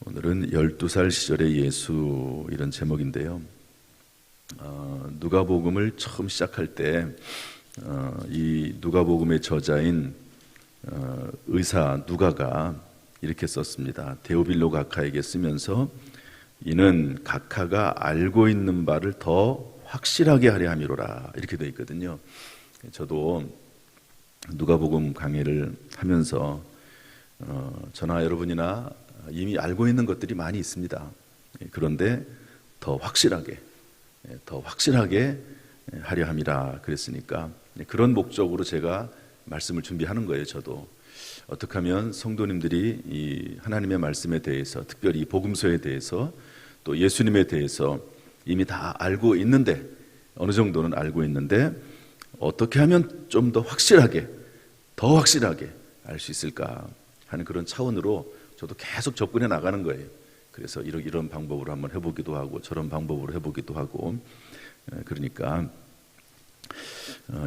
오늘은 12살 시절의 예수 이런 제목인데요. 누가복음을 처음 시작할 때 이 누가복음의 저자인 의사 누가가 이렇게 썼습니다. 데오빌로 각하에게 쓰면서 이는 각하가 알고 있는 바를 더 확실하게 하려 함이로라 이렇게 되어 있거든요. 저도 누가복음 강의를 하면서 저나 여러분이나 이미 알고 있는 것들이 많이 있습니다. 그런데 더 확실하게 하려 함이라 그랬으니까 그런 목적으로 제가 말씀을 준비하는 거예요. 저도 어떻게 하면 성도님들이 이 하나님의 말씀에 대해서, 특별히 이 복음서에 대해서, 또 예수님에 대해서 이미 다 알고 있는데, 어느 정도는 알고 있는데 어떻게 하면 좀 더 확실하게 알 수 있을까 하는 그런 차원으로 저도 계속 접근해 나가는 거예요. 그래서 이런 방법으로 한번 해보기도 하고 저런 방법으로 해보기도 하고, 그러니까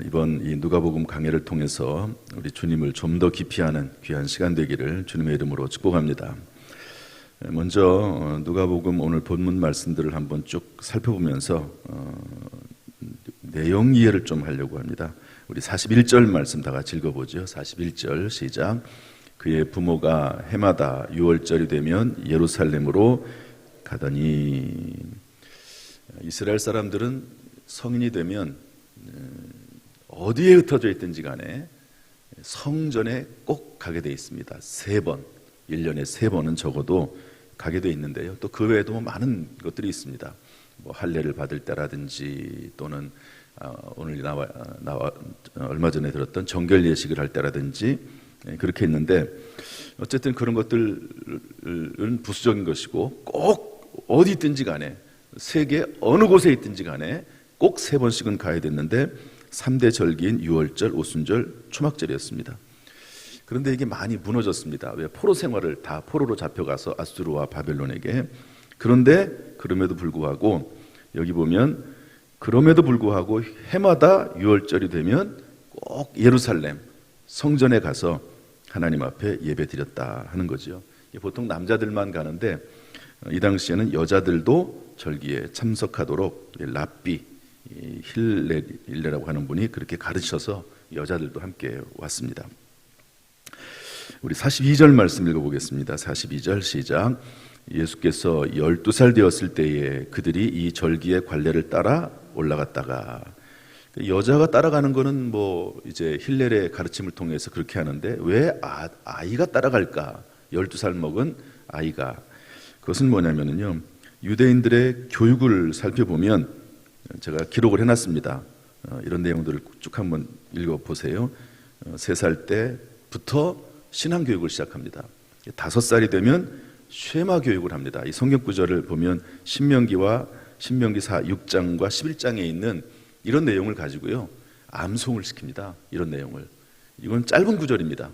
이번 이 누가복음 강해를 통해서 우리 주님을 좀 더 깊이 아는 귀한 시간 되기를 주님의 이름으로 축복합니다. 먼저 누가복음 오늘 본문 말씀들을 한번 쭉 살펴보면서 내용 이해를 좀 하려고 합니다. 우리 41절 말씀 다 같이 읽어보죠. 41절 시작. 그의 부모가 해마다 6월절이 되면 예루살렘으로 가더니, 이스라엘 사람들은 성인이 되면 어디에 흩어져 있든지 간에 성전에 꼭 가게 되어 있습니다. 3번, 1년에 3번은 적어도 가게 되어 있는데요. 또 그 외에도 많은 것들이 있습니다. 뭐 할례를 받을 때라든지, 또는 오늘 얼마 전에 들었던 정결 예식을 할 때라든지, 그렇게 했는데, 어쨌든 그런 것들은 부수적인 것이고, 꼭 어디 있든지 간에, 세계 어느 곳에 있든지 간에 꼭 3번씩은 가야 됐는데 3대 절기인 유월절, 오순절, 초막절이었습니다. 그런데 이게 많이 무너졌습니다. 왜? 포로 생활을 다 포로로 잡혀가서 아수르와 바벨론에게. 그런데 그럼에도 불구하고 여기 보면, 그럼에도 불구하고 해마다 유월절이 되면 꼭 예루살렘 성전에 가서 하나님 앞에 예배 드렸다 하는 거죠. 보통 남자들만 가는데 이 당시에는 여자들도 절기에 참석하도록 랍비 힐레라고 하는 분이 그렇게 가르쳐서 여자들도 함께 왔습니다. 우리 42절 말씀 읽어보겠습니다. 42절 시작. 예수께서 12살 되었을 때에 그들이 이 절기의 관례를 따라 올라갔다가, 여자가 따라가는 거는 뭐 이제 힐렐의 가르침을 통해서 그렇게 하는데 왜 아이가 따라갈까? 12살 먹은 아이가. 그것은 뭐냐면요, 유대인들의 교육을 살펴보면, 제가 기록을 해놨습니다. 이런 내용들을 쭉 한번 읽어보세요. 3살 때부터 신앙교육을 시작합니다. 5살이 되면 쉐마 교육을 합니다. 이 성경 구절을 보면 신명기 6장과 11장에 있는 이런 내용을 가지고요, 암송을 시킵니다. 이런 내용을. 이건 짧은 구절입니다.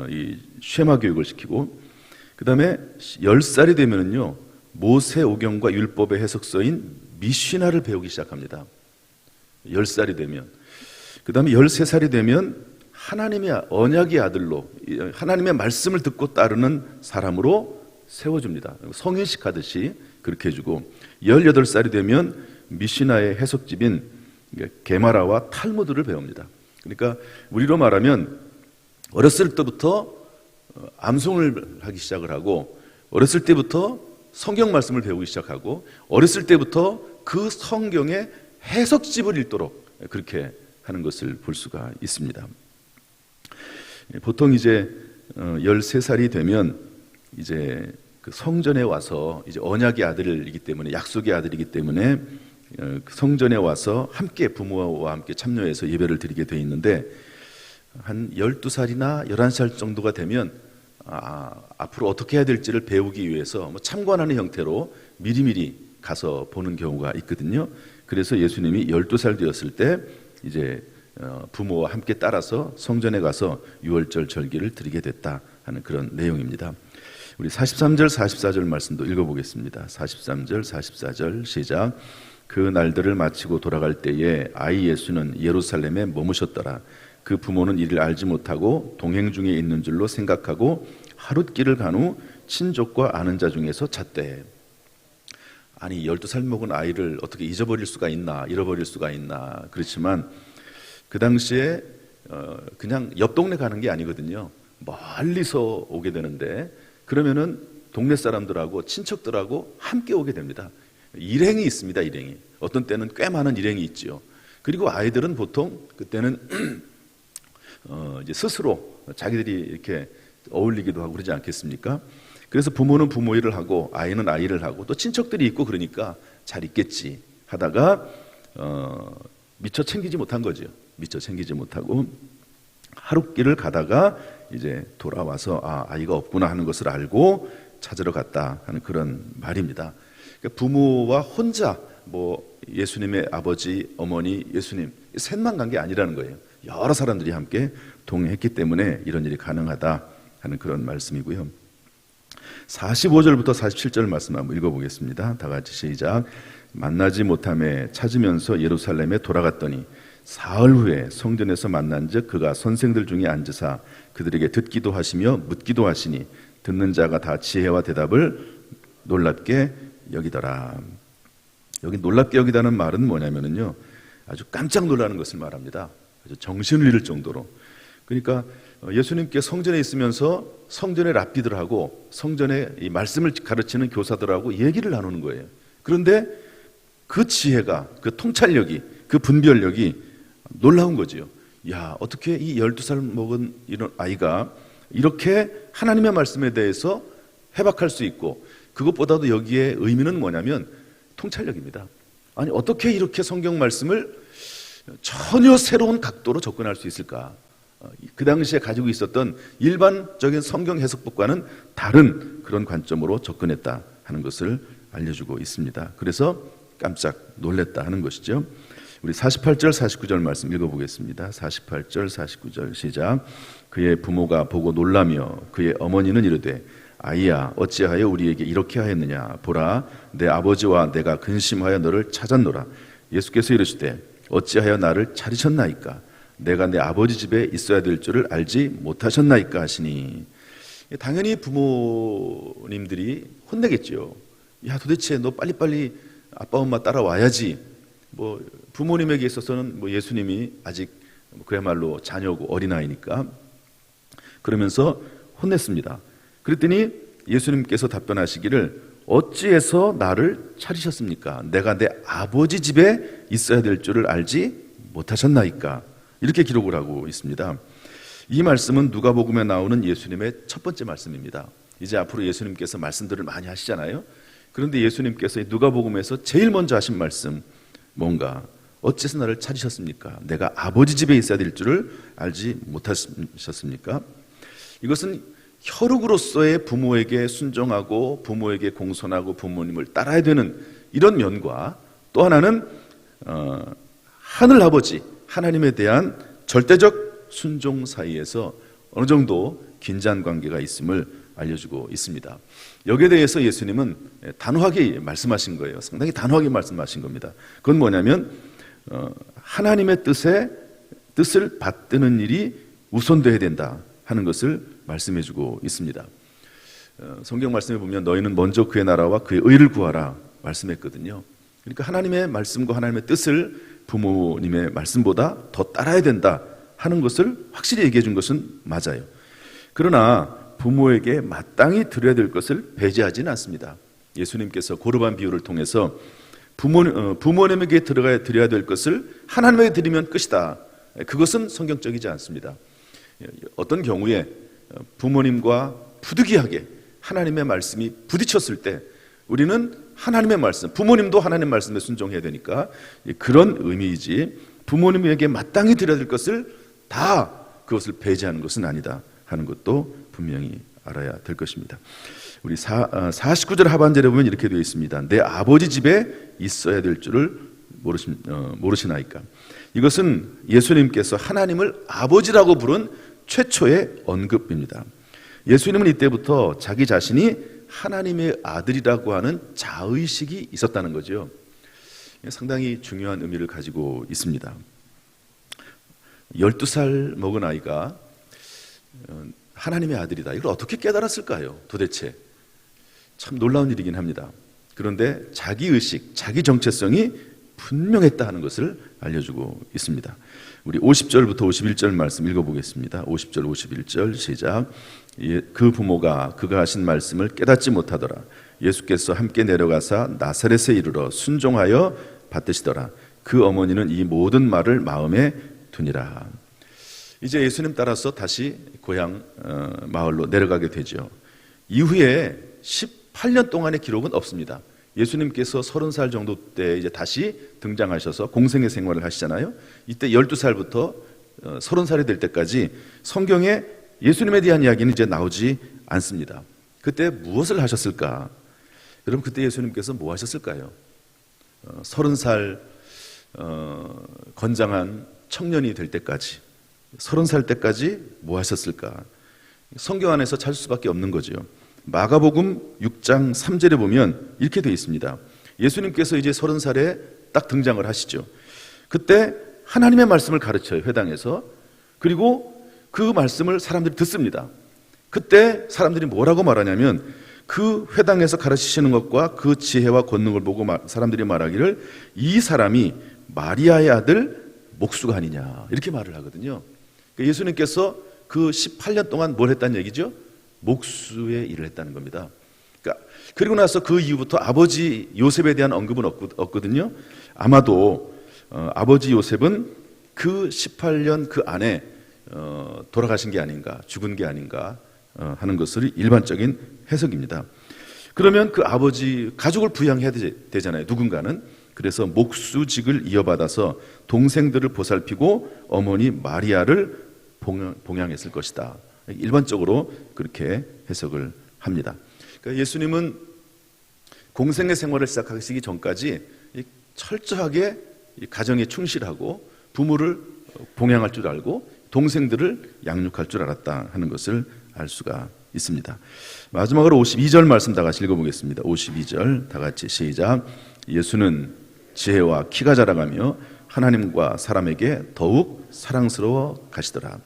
이 쉐마 교육을 시키고, 그 다음에 10살이 되면은요, 모세오경과 율법의 해석서인 미시나를 배우기 시작합니다. 10살이 되면. 그 다음에 13살이 되면 하나님의 언약의 아들로, 하나님의 말씀을 듣고 따르는 사람으로 세워줍니다. 성인식 하듯이 그렇게 해주고, 18살이 되면 미시나의 해석집인 게마라와 탈무드를 배웁니다. 그러니까 우리로 말하면 어렸을 때부터 암송을 하기 시작을 하고, 어렸을 때부터 성경 말씀을 배우기 시작하고, 어렸을 때부터 그 성경의 해석집을 읽도록 그렇게 하는 것을 볼 수가 있습니다. 보통 이제 13살이 되면 이제 그 성전에 와서, 이제 언약의 아들이기 때문에, 약속의 아들이기 때문에 성전에 와서 함께 부모와 함께 참여해서 예배를 드리게 돼 있는데, 한 12살이나 11살 정도가 되면 앞으로 어떻게 해야 될지를 배우기 위해서 뭐 참관하는 형태로 미리미리 가서 보는 경우가 있거든요. 그래서 예수님이 12살 되었을 때 이제 부모와 함께 따라서 성전에 가서 유월절 절기를 드리게 됐다 하는 그런 내용입니다. 우리 43절 44절 말씀도 읽어보겠습니다. 43절 44절 시작. 그 날들을 마치고 돌아갈 때에 아이 예수는 예루살렘에 머무셨더라. 그 부모는 이를 알지 못하고 동행 중에 있는 줄로 생각하고 하룻길을 간 후 친족과 아는 자 중에서 잣대. 아니 12살 먹은 아이를 어떻게 잊어버릴 수가 있나, 잃어버릴 수가 있나. 그렇지만 그 당시에 그냥 옆 동네 가는 게 아니거든요. 멀리서 오게 되는데, 그러면은 동네 사람들하고 친척들하고 함께 오게 됩니다. 일행이 있습니다. 일행이. 어떤 때는 꽤 많은 일행이 있죠. 그리고 아이들은 보통 그때는 이제 스스로 자기들이 이렇게 어울리기도 하고 그러지 않겠습니까? 그래서 부모는 부모 일을 하고 아이는 아이 일을 하고 또 친척들이 있고 그러니까 잘 있겠지 하다가 미처 챙기지 못한 거죠. 미처 챙기지 못하고 하룻길을 가다가 이제 돌아와서 아이가 없구나 하는 것을 알고 찾으러 갔다 하는 그런 말입니다. 그러니까 부모와 혼자 예수님의 아버지, 어머니, 예수님 셋만 간 게 아니라는 거예요. 여러 사람들이 함께 동행했기 때문에 이런 일이 가능하다 하는 그런 말씀이고요. 45절부터 47절 말씀 한번 읽어보겠습니다. 다 같이 시작. 만나지 못함에 찾으면서 예루살렘에 돌아갔더니 사흘 후에 성전에서 만난즉 그가 선생들 중에 앉으사 그들에게 듣기도 하시며 묻기도 하시니 듣는 자가 다 지혜와 대답을 놀랍게 여기더라. 여기 놀랍게 여기다는 말은 뭐냐면요, 아주 깜짝 놀라는 것을 말합니다. 아주 정신을 잃을 정도로. 그러니까 예수님께 성전에 있으면서 성전의 랍비들하고 성전의 이 말씀을 가르치는 교사들하고 얘기를 나누는 거예요. 그런데 그 지혜가, 그 통찰력이, 그 분별력이 놀라운 거지요. 야, 어떻게 이 12살 먹은 이런 아이가 이렇게 하나님의 말씀에 대해서 해박할 수 있고, 그것보다도 여기에 의미는 뭐냐면 통찰력입니다. 아니 어떻게 이렇게 성경 말씀을 전혀 새로운 각도로 접근할 수 있을까? 그 당시에 가지고 있었던 일반적인 성경 해석법과는 다른 그런 관점으로 접근했다 하는 것을 알려주고 있습니다. 그래서 깜짝 놀랐다 하는 것이죠. 우리 48절 49절 말씀 읽어보겠습니다. 48절 49절 시작. 그의 부모가 보고 놀라며 그의 어머니는 이르되 아이야 어찌하여 우리에게 이렇게 하였느냐. 보라 내 아버지와 내가 근심하여 너를 찾았노라. 예수께서 이르시되 어찌하여 나를 찾으셨나이까. 내가 내 아버지 집에 있어야 될 줄을 알지 못하셨나이까 하시니. 당연히 부모님들이 혼내겠죠. 야 도대체 너 빨리빨리 아빠 엄마 따라와야지. 부모님에게 있어서는 예수님이 아직 그야말로 자녀고 어린아이니까. 그러면서 혼냈습니다. 그랬더니 예수님께서 답변하시기를 어찌해서 나를 찾으셨습니까? 내가 내 아버지 집에 있어야 될 줄을 알지 못하셨나이까. 이렇게 기록을 하고 있습니다. 이 말씀은 누가복음에 나오는 예수님의 첫 번째 말씀입니다. 이제 앞으로 예수님께서 말씀들을 많이 하시잖아요. 그런데 예수님께서 누가복음에서 제일 먼저 하신 말씀 뭔가? 어째서 나를 찾으셨습니까? 내가 아버지 집에 있어야 될 줄을 알지 못하셨습니까? 이것은 혈육으로서의 부모에게 순종하고 부모에게 공손하고 부모님을 따라야 되는 이런 면과, 또 하나는 하늘아버지 하나님에 대한 절대적 순종 사이에서 어느 정도 긴장 관계가 있음을 알려주고 있습니다. 여기에 대해서 예수님은 단호하게 말씀하신 거예요. 상당히 단호하게 말씀하신 겁니다. 그건 뭐냐면 하나님의 뜻을 받드는 일이 우선돼야 된다 하는 것을 말씀해주고 있습니다. 성경 말씀에 보면 너희는 먼저 그의 나라와 그의 의를 구하라 말씀했거든요. 그러니까 하나님의 말씀과 하나님의 뜻을 부모님의 말씀보다 더 따라야 된다 하는 것을 확실히 얘기해 준 것은 맞아요. 그러나 부모에게 마땅히 드려야 될 것을 배제하지는 않습니다. 예수님께서 고르반 비유를 통해서 부모님에게 드려야 될 것을 하나님에게 드리면 끝이다. 그것은 성경적이지 않습니다. 어떤 경우에 부모님과 부득이하게 하나님의 말씀이 부딪혔을 때 우리는 하나님의 말씀, 부모님도 하나님의 말씀에 순종해야 되니까 그런 의미이지, 부모님에게 마땅히 드려야 될 것을 다 그것을 배제하는 것은 아니다 하는 것도 분명히 알아야 될 것입니다. 우리 49절 하반절에 보면 이렇게 되어 있습니다. 내 아버지 집에 있어야 될 줄을 모르시나이까. 이것은 예수님께서 하나님을 아버지라고 부른 최초의 언급입니다. 예수님은 이때부터 자기 자신이 하나님의 아들이라고 하는 자의식이 있었다는 거죠. 상당히 중요한 의미를 가지고 있습니다. 12살 먹은 아이가 하나님의 아들이다. 이걸 어떻게 깨달았을까요? 도대체 참 놀라운 일이긴 합니다. 그런데 자기의식, 자기 정체성이 분명했다 하는 것을 알려주고 있습니다. 우리 50절부터 51절 말씀 읽어보겠습니다. 50절 51절 시작. 그 부모가 그가 하신 말씀을 깨닫지 못하더라. 예수께서 함께 내려가사 나사렛에 이르러 순종하여 받드시더라. 그 어머니는 이 모든 말을 마음에 두니라. 이제 예수님 따라서 다시 고향 마을로 내려가게 되죠. 이후에 18년 동안의 기록은 없습니다. 예수님께서 30살 정도 때 이제 다시 등장하셔서 공생의 생활을 하시잖아요. 이때 12살부터 30살이 될 때까지 성경에 예수님에 대한 이야기는 이제 나오지 않습니다. 그때 무엇을 하셨을까? 여러분, 그때 예수님께서 뭐 하셨을까요? 30살 건장한 청년이 될 때까지, 30살 때까지 뭐 하셨을까? 성경 안에서 찾을 수밖에 없는 거죠. 마가복음 6장 3절에 보면 이렇게 되어 있습니다. 예수님께서 이제 30살에 딱 등장을 하시죠. 그때 하나님의 말씀을 가르쳐요, 회당에서. 그리고 그 말씀을 사람들이 듣습니다. 그때 사람들이 뭐라고 말하냐면, 그 회당에서 가르치시는 것과 그 지혜와 권능을 보고 사람들이 말하기를 이 사람이 마리아의 아들 목수가 아니냐, 이렇게 말을 하거든요. 예수님께서 그 18년 동안 뭘 했다는 얘기죠? 목수의 일을 했다는 겁니다. 그리고 나서 그 이후부터 아버지 요셉에 대한 언급은 없거든요. 아마도 아버지 요셉은 그 18년 그 안에 돌아가신 게 아닌가, 죽은 게 아닌가 하는 것을 일반적인 해석입니다. 그러면 그 아버지 가족을 부양해야 되잖아요, 누군가는. 그래서 목수직을 이어받아서 동생들을 보살피고 어머니 마리아를 봉양했을 것이다. 일반적으로 그렇게 해석을 합니다. 그러니까 예수님은 공생의 생활을 시작하시기 전까지 철저하게 가정에 충실하고 부모를 봉양할 줄 알고 동생들을 양육할 줄 알았다 하는 것을 알 수가 있습니다. 마지막으로 52절 말씀 다 같이 읽어보겠습니다. 52절 다 같이 시작. 예수는 지혜와 키가 자라가며 하나님과 사람에게 더욱 사랑스러워 가시더라.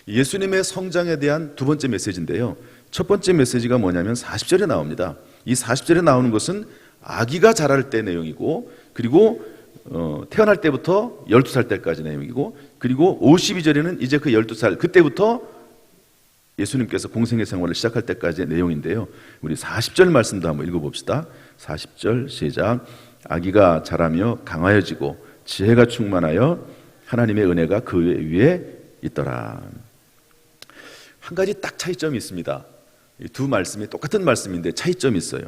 예수님의 성장에 대한 두 번째 메시지인데요, 첫 번째 메시지가 뭐냐면 40절에 나옵니다. 이 40절에 나오는 것은 아기가 자랄 때 내용이고, 그리고 태어날 때부터 12살 때까지 내용이고, 그리고 52절에는 이제 그 12살 그때부터 예수님께서 공생의 생활을 시작할 때까지의 내용인데요, 우리 40절 말씀도 한번 읽어봅시다. 40절 시작. 아기가 자라며 강하여지고 지혜가 충만하여 하나님의 은혜가 그 위에 있더라. 한 가지 딱 차이점이 있습니다. 이 두 말씀이 똑같은 말씀인데 차이점이 있어요.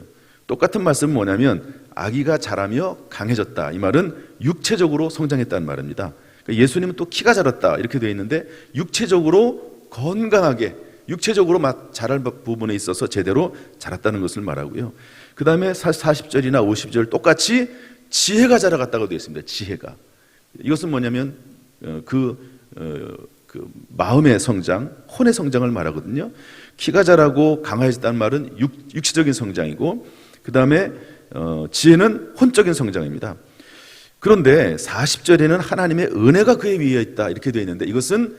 똑같은 말씀은 뭐냐면 아기가 자라며 강해졌다, 이 말은 육체적으로 성장했다는 말입니다. 그러니까 예수님은 또 키가 자랐다 이렇게 되어 있는데 육체적으로 건강하게, 육체적으로 자랄 부분에 있어서 제대로 자랐다는 것을 말하고요. 그 다음에 40절이나 50절 똑같이 지혜가 자라갔다고 되어 있습니다. 지혜가. 이것은 뭐냐면 그 마음의 성장, 혼의 성장을 말하거든요. 키가 자라고 강해졌다는 말은 육체적인 성장이고, 그 다음에 지혜는 혼적인 성장입니다. 그런데 40절에는 하나님의 은혜가 그의 위에 있다 이렇게 되어 있는데, 이것은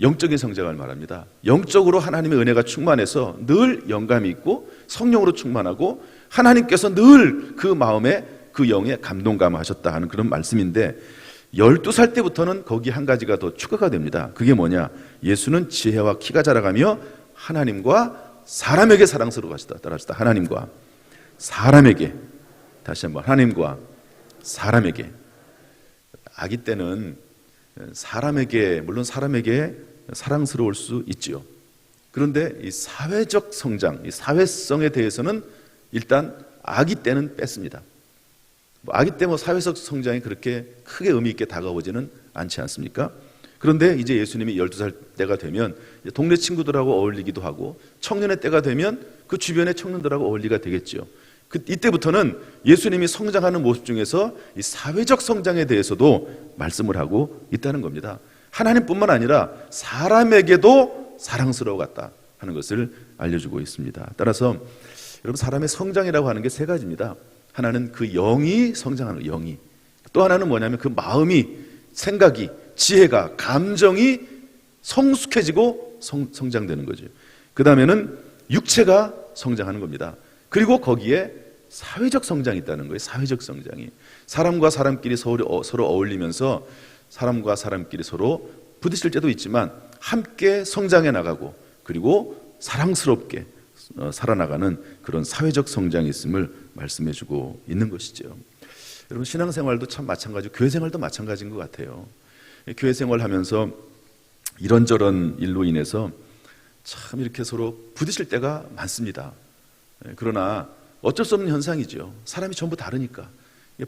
영적인 성장을 말합니다. 영적으로 하나님의 은혜가 충만해서 늘 영감이 있고 성령으로 충만하고 하나님께서 늘 그 마음에 그 영에 감동감하셨다 하는 그런 말씀인데, 12살 때부터는 거기 한 가지가 더 추가가 됩니다. 그게 뭐냐? 예수는 지혜와 키가 자라가며 하나님과 사람에게 사랑스러워 하시다. 따라합시다. 하나님과 사람에게. 다시 한번, 하나님과 사람에게. 아기 때는 사람에게, 물론 사람에게 사랑스러울 수 있지요. 그런데 이 사회적 성장, 이 사회성에 대해서는 일단 아기 때는 뺐습니다. 아기 때 사회적 성장이 그렇게 크게 의미 있게 다가오지는 않지 않습니까? 그런데 이제 예수님이 12살 때가 되면 동네 친구들하고 어울리기도 하고, 청년의 때가 되면 그 주변의 청년들하고 어울리가 되겠죠. 이때부터는 예수님이 성장하는 모습 중에서 이 사회적 성장에 대해서도 말씀을 하고 있다는 겁니다. 하나님뿐만 아니라 사람에게도 사랑스러워 갔다 하는 것을 알려주고 있습니다. 따라서 여러분, 사람의 성장이라고 하는 게 세 가지입니다. 하나는 그 영이 성장하는 거, 영이. 또 하나는 뭐냐면 그 마음이, 생각이, 지혜가, 감정이 성숙해지고 성장되는 거죠. 그 다음에는 육체가 성장하는 겁니다. 그리고 거기에 사회적 성장이 있다는 거예요. 사회적 성장이. 사람과 사람끼리 서로 어울리면서 사람과 사람끼리 서로 부딪힐 때도 있지만 함께 성장해 나가고 그리고 사랑스럽게 살아나가는 그런 사회적 성장이 있음을 말씀해주고 있는 것이죠. 여러분, 신앙생활도 참 마찬가지고 교회생활도 마찬가지인 것 같아요. 교회생활하면서 이런저런 일로 인해서 참 이렇게 서로 부딪힐 때가 많습니다. 그러나 어쩔 수 없는 현상이죠. 사람이 전부 다르니까.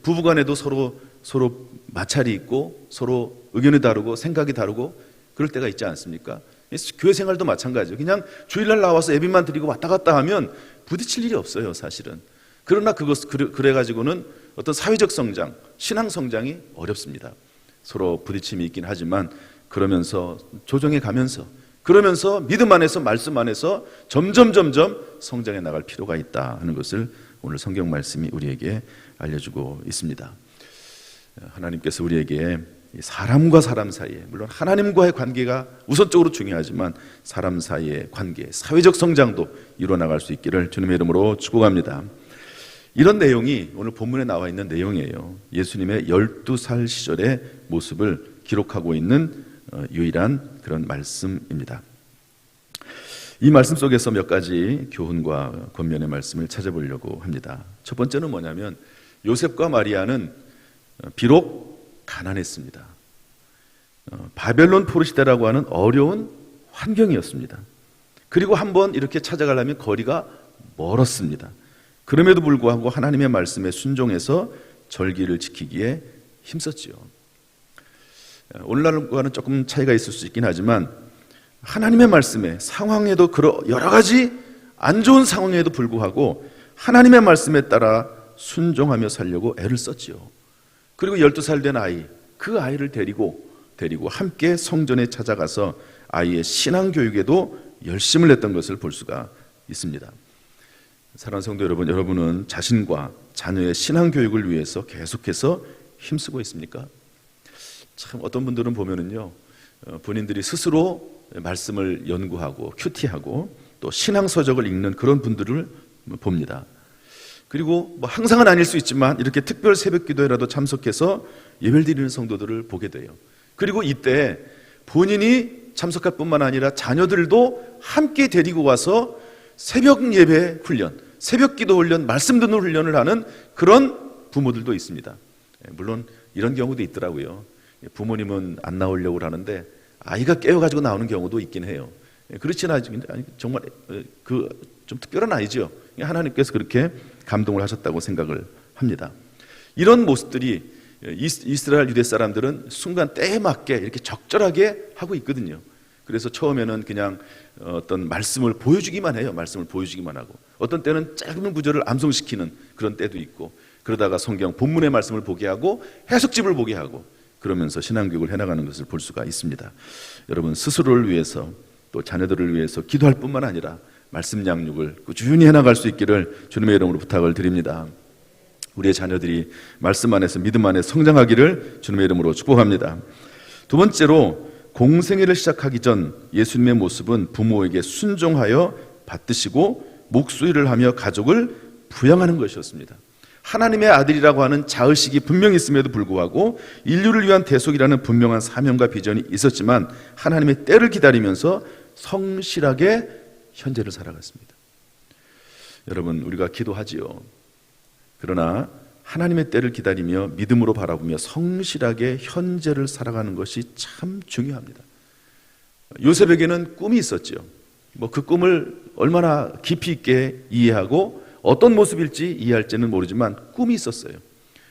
부부간에도 서로 마찰이 있고 서로 의견이 다르고 생각이 다르고 그럴 때가 있지 않습니까? 교회 생활도 마찬가지죠. 그냥 주일날 나와서 예배만 드리고 왔다 갔다 하면 부딪힐 일이 없어요, 사실은. 그러나 그래가지고는 어떤 사회적 성장, 신앙 성장이 어렵습니다. 서로 부딪힘이 있긴 하지만 그러면서 조정해 가면서 그러면서 믿음 안에서 말씀 안에서 점점 성장해 나갈 필요가 있다 하는 것을 오늘 성경 말씀이 우리에게 알려주고 있습니다. 하나님께서 우리에게 사람과 사람 사이에, 물론 하나님과의 관계가 우선적으로 중요하지만 사람 사이의 관계, 사회적 성장도 이루어나갈 수 있기를 주님의 이름으로 축복합니다. 이런 내용이 오늘 본문에 나와 있는 내용이에요. 예수님의 12살 시절의 모습을 기록하고 있는 유일한 그런 말씀입니다. 이 말씀 속에서 몇 가지 교훈과 권면의 말씀을 찾아보려고 합니다. 첫 번째는 뭐냐면 요셉과 마리아는 비록 가난했습니다. 바벨론 포로 시대라고 하는 어려운 환경이었습니다. 그리고 한번 이렇게 찾아가려면 거리가 멀었습니다. 그럼에도 불구하고 하나님의 말씀에 순종해서 절기를 지키기에 힘썼지요. 오늘날과는 조금 차이가 있을 수 있긴 하지만 하나님의 말씀에 상황에도 여러 가지 안 좋은 상황에도 불구하고 하나님의 말씀에 따라 순종하며 살려고 애를 썼지요. 그리고 12살 된 아이, 그 아이를 데리고 함께 성전에 찾아가서 아이의 신앙교육에도 열심을 냈던 것을 볼 수가 있습니다. 사랑하는 성도 여러분, 여러분은 자신과 자녀의 신앙교육을 위해서 계속해서 힘쓰고 있습니까? 참 어떤 분들은 보면은요, 본인들이 스스로 말씀을 연구하고 큐티하고 또 신앙서적을 읽는 그런 분들을 봅니다. 그리고 뭐 항상은 아닐 수 있지만 이렇게 특별 새벽 기도회라도 참석해서 예배를 드리는 성도들을 보게 돼요. 그리고 이때 본인이 참석할 뿐만 아니라 자녀들도 함께 데리고 와서 새벽 예배 훈련, 새벽 기도 훈련, 말씀 듣는 훈련을 하는 그런 부모들도 있습니다. 물론 이런 경우도 있더라고요. 부모님은 안 나오려고 하는데 아이가 깨워가지고 나오는 경우도 있긴 해요. 그렇지는 아니, 정말 좀 특별한 아이죠. 하나님께서 그렇게 감동을 하셨다고 생각을 합니다. 이런 모습들이 이스라엘 유대 사람들은 순간 때에 맞게 이렇게 적절하게 하고 있거든요. 그래서 처음에는 그냥 어떤 말씀을 보여주기만 해요. 말씀을 보여주기만 하고 어떤 때는 짧은 구절을 암송시키는 그런 때도 있고 그러다가 성경 본문의 말씀을 보게 하고 해석집을 보게 하고 그러면서 신앙교육을 해나가는 것을 볼 수가 있습니다. 여러분 스스로를 위해서 또 자녀들을 위해서 기도할 뿐만 아니라 말씀 양육을 꾸준히 해나갈 수 있기를 주님의 이름으로 부탁을 드립니다. 우리의 자녀들이 말씀 안에서 믿음 안에 성장하기를 주님의 이름으로 축복합니다. 두 번째로 공생애를 시작하기 전 예수님의 모습은 부모에게 순종하여 받드시고 목수일을 하며 가족을 부양하는 것이었습니다. 하나님의 아들이라고 하는 자의식이 분명히 있음에도 불구하고 인류를 위한 대속이라는 분명한 사명과 비전이 있었지만 하나님의 때를 기다리면서 성실하게 현재를 살아갔습니다. 여러분 우리가 기도하지요. 그러나 하나님의 때를 기다리며 믿음으로 바라보며 성실하게 현재를 살아가는 것이 참 중요합니다. 요셉에게는 꿈이 있었죠. 그 꿈을 얼마나 깊이 있게 이해하고 어떤 모습일지 이해할지는 모르지만 꿈이 있었어요.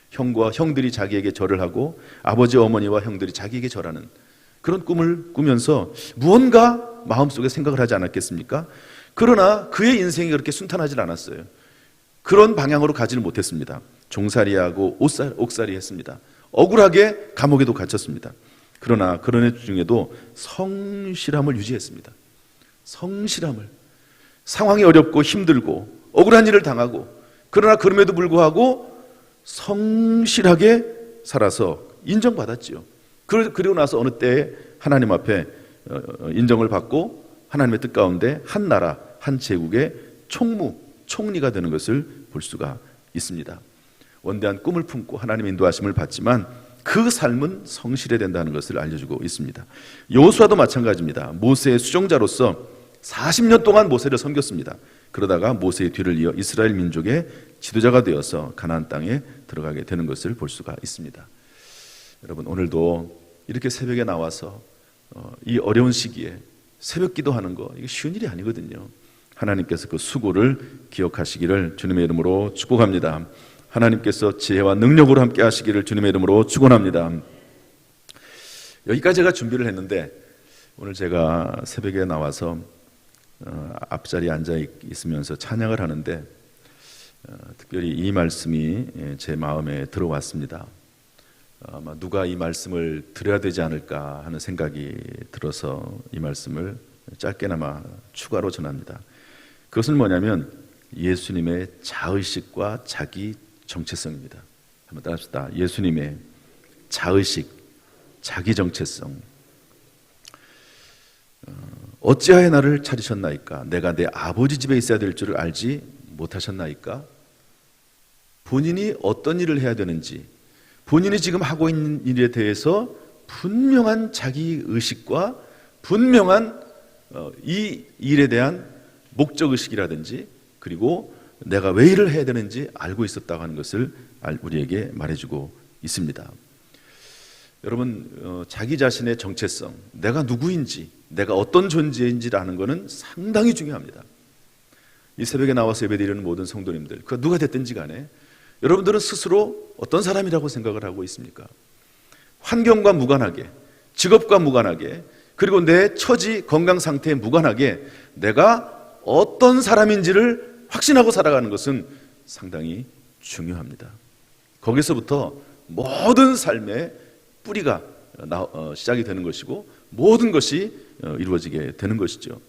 형들이 자기에게 절을 하고 아버지 어머니와 형들이 자기에게 절하는 그런 꿈을 꾸면서 무언가 마음속에 생각을 하지 않았겠습니까? 그러나 그의 인생이 그렇게 순탄하지 않았어요. 그런 방향으로 가지를 못했습니다. 종살이하고 옥살이 했습니다. 억울하게 감옥에도 갇혔습니다. 그러나 그런 애 중에도 성실함을 유지했습니다. 성실함을. 상황이 어렵고 힘들고 억울한 일을 당하고 그러나 그럼에도 불구하고 성실하게 살아서 인정받았지요. 그리고 나서 어느 때에 하나님 앞에 인정을 받고 하나님의 뜻 가운데 한 나라, 한 제국의 총리가 되는 것을 볼 수가 있습니다. 원대한 꿈을 품고 하나님의 인도하심을 받지만 그 삶은 성실해야 된다는 것을 알려주고 있습니다. 여호수아도 마찬가지입니다. 모세의 수종자로서 40년 동안 모세를 섬겼습니다. 그러다가 모세의 뒤를 이어 이스라엘 민족의 지도자가 되어서 가나안 땅에 들어가게 되는 것을 볼 수가 있습니다. 여러분, 오늘도 이렇게 새벽에 나와서 이 어려운 시기에 새벽 기도하는 거, 이게 쉬운 일이 아니거든요. 하나님께서 그 수고를 기억하시기를 주님의 이름으로 축복합니다. 하나님께서 지혜와 능력으로 함께 하시기를 주님의 이름으로 축원합니다. 여기까지 제가 준비를 했는데 오늘 제가 새벽에 나와서 앞자리에 앉아 있으면서 찬양을 하는데 특별히 이 말씀이 제 마음에 들어왔습니다. 아마 누가 이 말씀을 드려야 되지 않을까 하는 생각이 들어서 이 말씀을 짧게나마 추가로 전합니다. 그것은 뭐냐면 예수님의 자의식과 자기 정체성입니다. 한번 따라합시다. 예수님의 자의식, 자기 정체성. 어찌하여 나를 찾으셨나이까? 내가 내 아버지 집에 있어야 될 줄을 알지 못하셨나이까? 본인이 어떤 일을 해야 되는지, 본인이 지금 하고 있는 일에 대해서 분명한 자기 의식과 분명한 이 일에 대한 목적의식이라든지 그리고 내가 왜 일을 해야 되는지 알고 있었다고 하는 것을 우리에게 말해주고 있습니다. 여러분, 자기 자신의 정체성, 내가 누구인지, 내가 어떤 존재인지를 아는 것은 상당히 중요합니다. 이 새벽에 나와서 예배드리는 모든 성도님들, 그가 누가 됐든지 간에 여러분들은 스스로 어떤 사람이라고 생각을 하고 있습니까? 환경과 무관하게, 직업과 무관하게, 그리고 내 처지, 건강 상태에 무관하게 내가 어떤 사람인지를 확신하고 살아가는 것은 상당히 중요합니다. 거기서부터 모든 삶의 뿌리가 시작이 되는 것이고 모든 것이 이루어지게 되는 것이죠.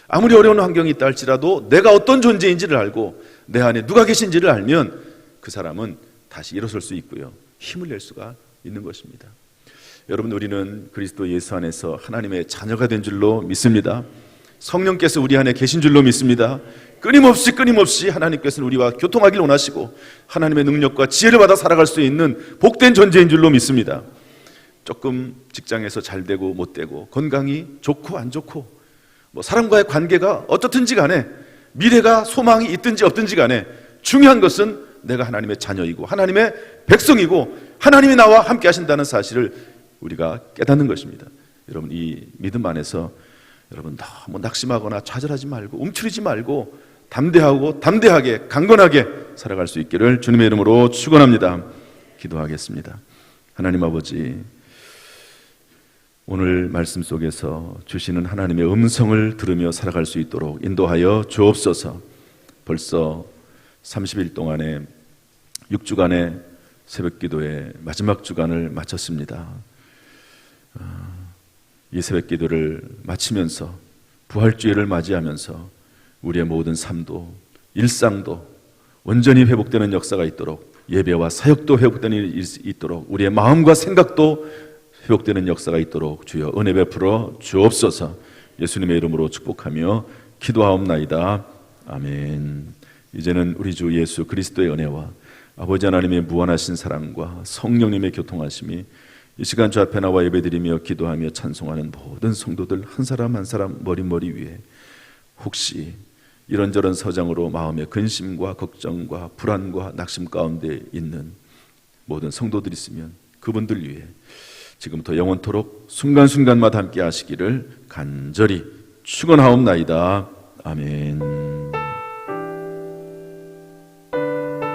아무리 어려운 환경이 있다 할지라도 내가 어떤 존재인지를 알고 내 안에 누가 계신지를 알면 그 사람은 다시 일어설 수 있고요, 힘을 낼 수가 있는 것입니다. 여러분, 우리는 그리스도 예수 안에서 하나님의 자녀가 된 줄로 믿습니다. 성령께서 우리 안에 계신 줄로 믿습니다. 끊임없이 하나님께서는 우리와 교통하길 원하시고 하나님의 능력과 지혜를 받아 살아갈 수 있는 복된 존재인 줄로 믿습니다. 조금 직장에서 잘 되고 못 되고, 건강이 좋고 안 좋고, 사람과의 관계가 어떻든지 간에, 미래가 소망이 있든지 없든지 간에 중요한 것은 내가 하나님의 자녀이고 하나님의 백성이고 하나님이 나와 함께 하신다는 사실을 우리가 깨닫는 것입니다. 여러분, 이 믿음 안에서 여러분 너무 낙심하거나 좌절하지 말고 움츠리지 말고 담대하게 강건하게 살아갈 수 있기를 주님의 이름으로 축원합니다. 기도하겠습니다. 하나님 아버지, 오늘 말씀 속에서 주시는 하나님의 음성을 들으며 살아갈 수 있도록 인도하여 주옵소서. 벌써 30일 동안에 6주간의 새벽기도의 마지막 주간을 마쳤습니다. 이 새벽기도를 마치면서 부활주일을 맞이하면서 우리의 모든 삶도 일상도 온전히 회복되는 역사가 있도록, 예배와 사역도 회복되는 일이 있도록, 우리의 마음과 생각도 회복되는 역사가 있도록 주여 은혜 베풀어 주옵소서. 예수님의 이름으로 축복하며 기도하옵나이다. 아멘. 이제는 우리 주 예수 그리스도의 은혜와 아버지 하나님의 무한하신 사랑과 성령님의 교통하심이 이 시간 주 앞에 나와 예배드리며 기도하며 찬송하는 모든 성도들 한 사람 한 사람 머리 위에 혹시 이런저런 서장으로 마음의 근심과 걱정과 불안과 낙심 가운데 있는 모든 성도들이 있으면 그분들 위해 지금부터 영원토록 순간순간마다 함께 하시기를 간절히 축원하옵나이다. 아멘.